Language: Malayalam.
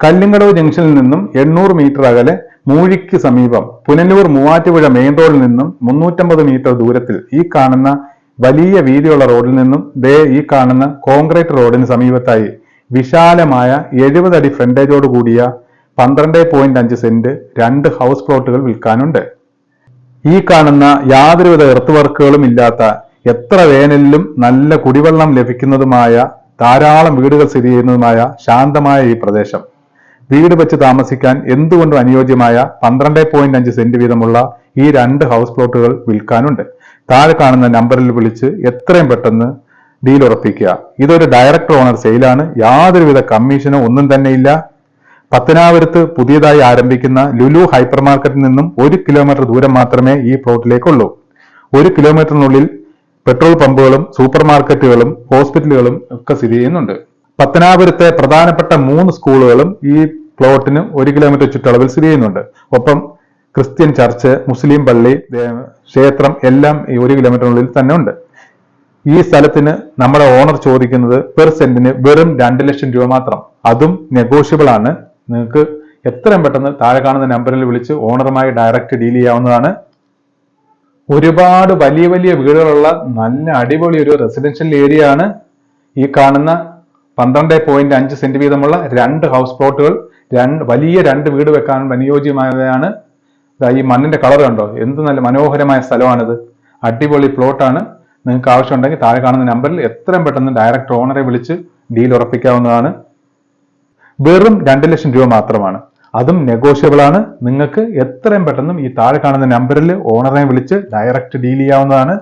കല്ലിങ്കടവ് ജംഗ്ഷനിൽ നിന്നും 800 മീറ്റർ അകലെ മൂഴിക്ക് സമീപം പുനലൂർ മൂവാറ്റുപുഴ മെയിൻ റോഡിൽ നിന്നും 350 മീറ്റർ ദൂരത്തിൽ ഈ കാണുന്ന വലിയ വീതിയുള്ള റോഡിൽ നിന്നും ഈ കാണുന്ന കോൺക്രീറ്റ് റോഡിന് സമീപത്തായി വിശാലമായ 70 അടി ഫ്രണ്ടേജോട് കൂടിയ 12.5 സെന്റ് 2 ഹൗസ് പ്ലോട്ടുകൾ വിൽക്കാനുണ്ട്. ഈ കാണുന്ന യാതൊരുവിധ എർത്ത് വർക്കുകളും ഇല്ലാത്ത, എത്ര വേനലിലും നല്ല കുടിവെള്ളം ലഭിക്കുന്നതുമായ ധാരാളം വീടുകൾ സ്ഥിതി ചെയ്യുന്നതുമായ ശാന്തമായ ഈ പ്രദേശം വീട് വെച്ച് താമസിക്കാൻ എന്തുകൊണ്ടും അനുയോജ്യമായ 12.5 സെന്റ് വീതമുള്ള ഈ 2 ഹൗസ് പ്ലോട്ടുകൾ വിൽക്കാനുണ്ട്. താഴെ കാണുന്ന നമ്പറിൽ വിളിച്ച് എത്രയും പെട്ടെന്ന് ഡീൽ ഉറപ്പിക്കുക. ഇതൊരു ഡയറക്റ്റ് ഓണർ സെയിലാണ്. യാതൊരുവിധ കമ്മീഷനോ ഒന്നും തന്നെ ഇല്ല. പത്തനാപുരത്ത് പുതിയതായി ആരംഭിക്കുന്ന ലുലു ഹൈപ്പർ മാർക്കറ്റിൽ നിന്നും 1 കിലോമീറ്റർ ദൂരം മാത്രമേ ഈ പ്ലോട്ടിലേക്കുള്ളൂ. 1 കിലോമീറ്ററിനുള്ളിൽ പെട്രോൾ പമ്പുകളും സൂപ്പർ മാർക്കറ്റുകളും ഹോസ്പിറ്റലുകളും ഒക്കെ സ്ഥിതി ചെയ്യുന്നുണ്ട്. പത്തനാപുരത്തെ പ്രധാനപ്പെട്ട 3 സ്കൂളുകളും ഈ പ്ലോട്ടിന് 1 കിലോമീറ്റർ ചുറ്റളവിൽ സ്ഥിതി ചെയ്യുന്നുണ്ട്. ഒപ്പം ക്രിസ്ത്യൻ ചർച്ച്, മുസ്ലിം പള്ളി, ക്ഷേത്രം എല്ലാം ഈ 1 കിലോമീറ്ററിനുള്ളിൽ തന്നെ ഉണ്ട്. ഈ സ്ഥലത്തിന് നമ്മുടെ ഓണർ ചോദിക്കുന്നത് പെർ സെന്റിന് വെറും 2 ലക്ഷം രൂപ മാത്രം. അതും നെഗോഷ്യബിൾ ആണ്. നിങ്ങൾക്ക് എത്രയും പെട്ടെന്ന് താഴെ കാണുന്ന നമ്പറിൽ വിളിച്ച് ഓണറുമായി ഡയറക്റ്റ് ഡീൽ ചെയ്യാവുന്നതാണ്. ഒരുപാട് വലിയ വലിയ വീടുകളുള്ള നല്ല അടിപൊളി ഒരു റെസിഡൻഷ്യൽ ഏരിയ ആണ്. ഈ കാണുന്ന 12.5 സെന്റ് വീതമുള്ള 2 ഹൗസ് പ്ലോട്ടുകൾ, വലിയ 2 വീട് വെക്കാൻ അനുയോജ്യമായതാണ്. ഈ മണ്ണിന്റെ കളർ കണ്ടോ, എന്ത് നല്ല മനോഹരമായ സ്ഥലമാണിത്. അടിപൊളി പ്ലോട്ടാണ്. നിങ്ങൾക്ക് ആവശ്യമുണ്ടെങ്കിൽ താഴെ കാണുന്ന നമ്പറിൽ എത്രയും പെട്ടെന്ന് ഡയറക്റ്റ് ഓണറെ വിളിച്ച് ഡീൽ ഉറപ്പിക്കാവുന്നതാണ്. വെറും 2 ലക്ഷം രൂപ മാത്രമാണ്. അതും നെഗോഷ്യബിൾ ആണ്. നിങ്ങൾക്ക് എത്രയും പെട്ടെന്ന് ഈ താഴെ കാണുന്ന നമ്പറിൽ ഓണറെ വിളിച്ച് ഡയറക്റ്റ് ഡീൽ ചെയ്യാവുന്നതാണ്.